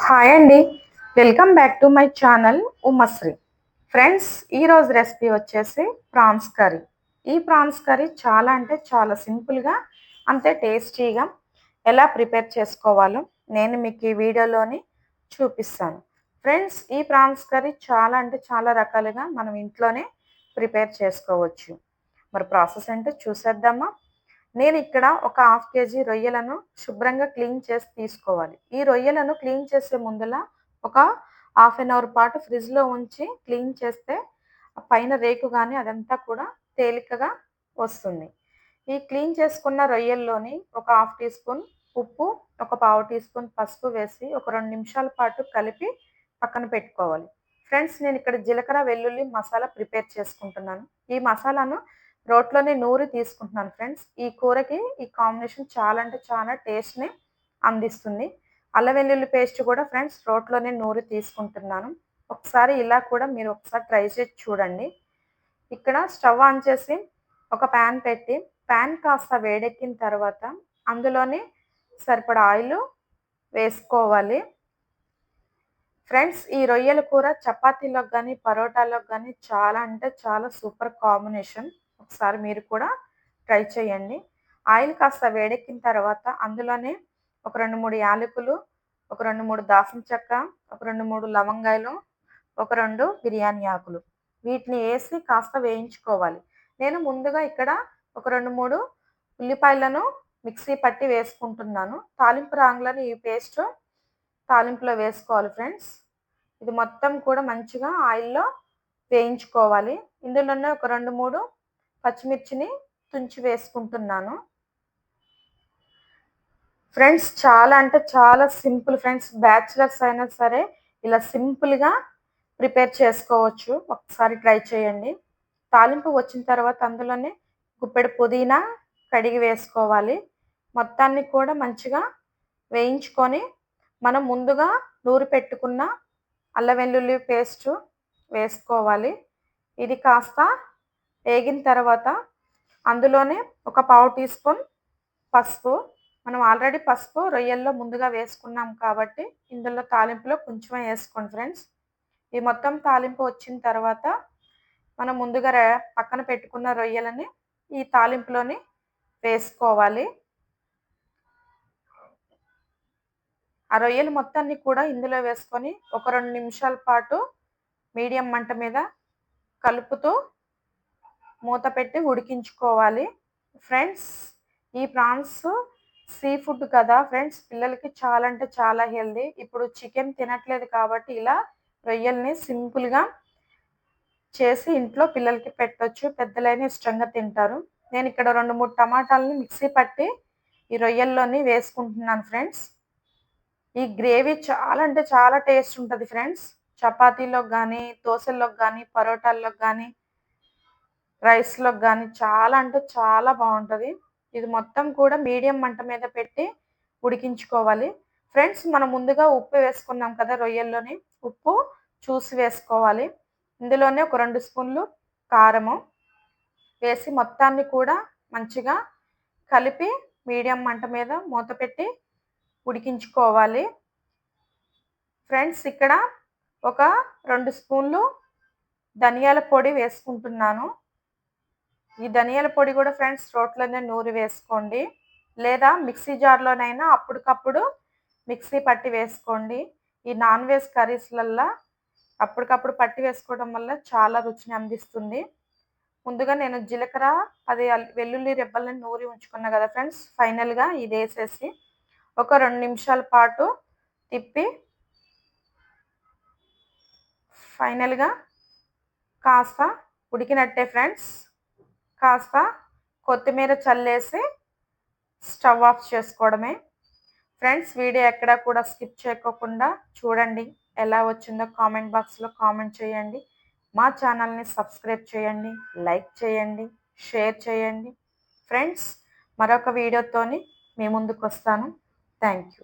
Hi అండి. Welcome back to my channel Umashri. Friends, ఈరోజు recipe వచ్చేసి ప్రాన్స్ కర్రీ. ఈ ప్రాన్స్ కర్రీ చాలా అంటే చాలా సింపుల్గా, అంతే టేస్టీగా ఎలా ప్రిపేర్ చేసుకోవాలో నేను మీకు ఈ వీడియోలోని చూపిస్తాను. ఫ్రెండ్స్, ఈ ప్రాన్స్ కర్రీ చాలా అంటే చాలా రకాలుగా మనం ఇంట్లోనే ప్రిపేర్ చేసుకోవచ్చు. మరి ప్రాసెస్ ఏంటో చూసేద్దామా? నేను ఇక్కడ ఒక హాఫ్ కేజీ రొయ్యలను శుభ్రంగా క్లీన్ చేసి తీసుకోవాలి. ఈ రొయ్యలను క్లీన్ చేసే ముందల ఒక హాఫ్ అన్ అవర్ పాటు ఫ్రిడ్జ్‌లో ఉంచి క్లీన్ చేస్తే ఆ పైన రేకు గాని అదంతా కూడా తేలికగా వస్తుంది. ఈ క్లీన్ చేసుకున్న రొయ్యల్లోని ఒక హాఫ్ టీ స్పూన్ ఉప్పు, ఒక పావు టీ స్పూన్ పసుపు వేసి ఒక 2 నిమిషాల పాటు కలిపి పక్కన పెట్టుకోవాలి. ఫ్రెండ్స్, నేను ఇక్కడ జీలకర్ర, వెల్లుల్లి మసాలా ప్రిపేర్ చేసుకుంటున్నాను. ఈ మసాలాను రోట్లోనే నూరి తీసుకుంటున్నాను ఫ్రెండ్స్. ఈ కూరకి ఈ కాంబినేషన్ చాలా అంటే చాలా టేస్ట్‌ని అందిస్తుంది. అల్లం వెల్లుల్లి పేస్ట్ కూడా ఫ్రెండ్స్ రోట్లోనే నూరి తీసుకుంటున్నాను. ఒకసారి ఇలా కూడా మీరు ఒకసారి ట్రై చేసి చూడండి. ఇక్కడ స్టవ్ ఆన్ చేసి ఒక ప్యాన్ పెట్టి, ప్యాన్ కాస్త వేడెక్కిన తర్వాత అందులోని సరిపడా ఆయిల్ వేసుకోవాలి. ఫ్రెండ్స్, ఈ రొయ్యల కూర చపాతీలోకి కానీ పరోటాలోకి కానీ చాలా అంటే చాలా సూపర్ కాంబినేషన్. ఒకసారి మీరు కూడా ట్రై చేయండి. ఆయిల్ కాస్త వేడెక్కిన తర్వాత అందులోనే ఒక 2, 3 యాలకులు, ఒక 2, 3 దాల్చిన చెక్క, ఒక 2, 3 లవంగాయలు, ఒక 2 బిర్యానీ ఆకులు వీటిని వేసి కాస్త వేయించుకోవాలి. నేను ముందుగా ఇక్కడ ఒక 2, 3 ఉల్లిపాయలను మిక్సీ పట్టి వేసుకుంటున్నాను. తాలింపు రాంగ్లని ఈ పేస్ట్ తాలింపులో వేసుకోవాలి ఫ్రెండ్స్. ఇది మొత్తం కూడా మంచిగా ఆయిల్‌లో వేయించుకోవాలి. ఇందులోనే ఒక 2, 3 పచ్చిమిర్చిని తుంచి వేసుకుంటున్నాను. ఫ్రెండ్స్, చాలా అంటే చాలా సింపుల్ ఫ్రెండ్స్. బ్యాచిలర్స్ అయినా సరే ఇలా సింపుల్‌గా ప్రిపేర్ చేసుకోవచ్చు. ఒకసారి ట్రై చేయండి. తాలింపు వచ్చిన తర్వాత అందులోనే గుప్పెడు పుదీనా కడిగి వేసుకోవాలి. మొత్తాన్ని కూడా మంచిగా వేయించుకొని మనం ముందుగా నూరి పెట్టుకున్న అల్లం వెల్లుల్లి పేస్టు వేసుకోవాలి. ఇది కాస్త వేగిన తర్వాత అందులోనే ఒక పావు టీ స్పూన్ పసుపు. మనం ఆల్రెడీ పసుపు రొయ్యల్లో ముందుగా వేసుకున్నాం కాబట్టి ఇందులో తాలింపులో కొంచెమే వేసుకోండి ఫ్రెండ్స్. ఈ మొత్తం తాలింపు వచ్చిన తర్వాత మనం ముందుగా పక్కన పెట్టుకున్న రొయ్యలని ఈ తాలింపులోని వేసుకోవాలి. ఆ రొయ్యలు మొత్తాన్ని కూడా ఇందులో వేసుకొని ఒక 2 నిమిషాల పాటు మీడియం మంట మీద కలుపుతూ మూత పెట్టి ఉడికించుకోవాలి. ఫ్రెండ్స్, ఈ ప్రాన్స్ సీ ఫుడ్ కదా ఫ్రెండ్స్, పిల్లలకి చాలా అంటే చాలా హెల్తీ. ఇప్పుడు చికెన్ తినట్లేదు కాబట్టి ఇలా రొయ్యల్ని సింపుల్‌గా చేసి ఇంట్లో పిల్లలకి పెట్టొచ్చు. పెద్దలైనా ఇష్టంగా తింటారు. నేను ఇక్కడ 2, 3 టమాటాలని మిక్సీ పట్టి ఈ రొయ్యల్లోని వేసుకుంటున్నాను ఫ్రెండ్స్. ఈ గ్రేవీ చాలా అంటే చాలా టేస్ట్ ఉంటది ఫ్రెండ్స్. చపాతీలోకి గానీ, దోసల్లోకి గానీ, పరోటాల్లోకి గానీ, రైస్‌లోకి గానీ చాలా అంటే చాలా బావుంటది. ఇది మొత్తం కూడా మీడియం మంట మీద పెట్టి ఉడికించుకోవాలి. ఫ్రెండ్స్, మనం ముందుగా ఉప్పు వేసుకున్నాం కదా రొయ్యల్లోని, ఉప్పు చూసి వేసుకోవాలి. ఇందులోనే ఒక 2 స్పూన్లు కారము వేసి మొత్తాన్ని కూడా మంచిగా కలిపి మీడియం మంట మీద మూత పెట్టి ఉడికించుకోవాలి. ఫ్రెండ్స్, ఇక్కడ ఒక 2 స్పూన్లు ధనియాల పొడి వేసుకుంటున్నాను. ఈ ధనియాల పొడి కూడా ఫ్రెండ్స్ రోట్లోనే నూరి వేసుకోండి. లేదా మిక్సీ జార్‌లోనైనా అప్పటికప్పుడు మిక్సీ పట్టి వేసుకోండి. ఈ నాన్ వెజ్ కర్రీస్‌లల్లా అప్పటికప్పుడు పట్టి వేసుకోవడం వల్ల చాలా రుచిని అందిస్తుంది. ముందుగా నేను జీలకర్ర, 10 వెల్లుల్లి రెబ్బలను నూరి ఉంచుకున్నా కదా ఫ్రెండ్స్. ఫైనల్‌గా ఇదేసేసి ఒక 2 నిమిషాల పాటు తిప్పి ఫైనల్‌గా కాస్త ఉడికినట్టే ఫ్రెండ్స్. కాస్త కొత్తిమీర చల్లేసి స్టవ్ ఆఫ్ చేసుకోవడమే. ఫ్రెండ్స్, వీడియో ఎక్కడా కూడా స్కిప్ చేయకోకుండా చూడండి. ఎలా వచ్చిందో కామెంట్ బాక్స్‌లో కామెంట్ చేయండి. మా ఛానల్‌ని సబ్స్క్రైబ్ చేయండి, లైక్ చేయండి, షేర్ చేయండి. ఫ్రెండ్స్, మరొక వీడియోతోని మీ ముందుకొస్తాను. Thank you.